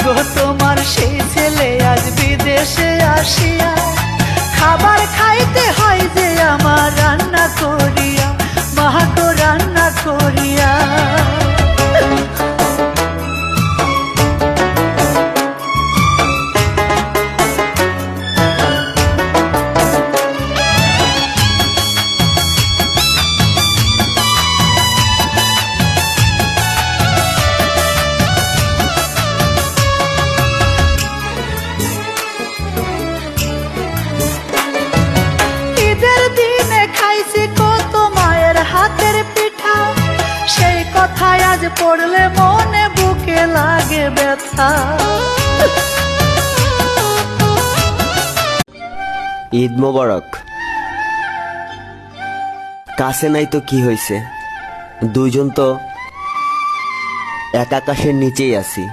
গো তোমার সেই ছেলে আজ বিদেশে আসিয়া, খাবার খাইতে হয় যে আমার রান্না করিয়া, মা গো রান্না করিয়া। ঈদের দিনে খাইছি কত মায়ের হাতের পিঠা, সেই কথায় আজ পড়লে মনে বুকে লাগে ব্যথা। ঈদ মোবারক। কাছে নাই তো কি হয়েছে, দুইজন তো এক আকাশের নিচেই আছি।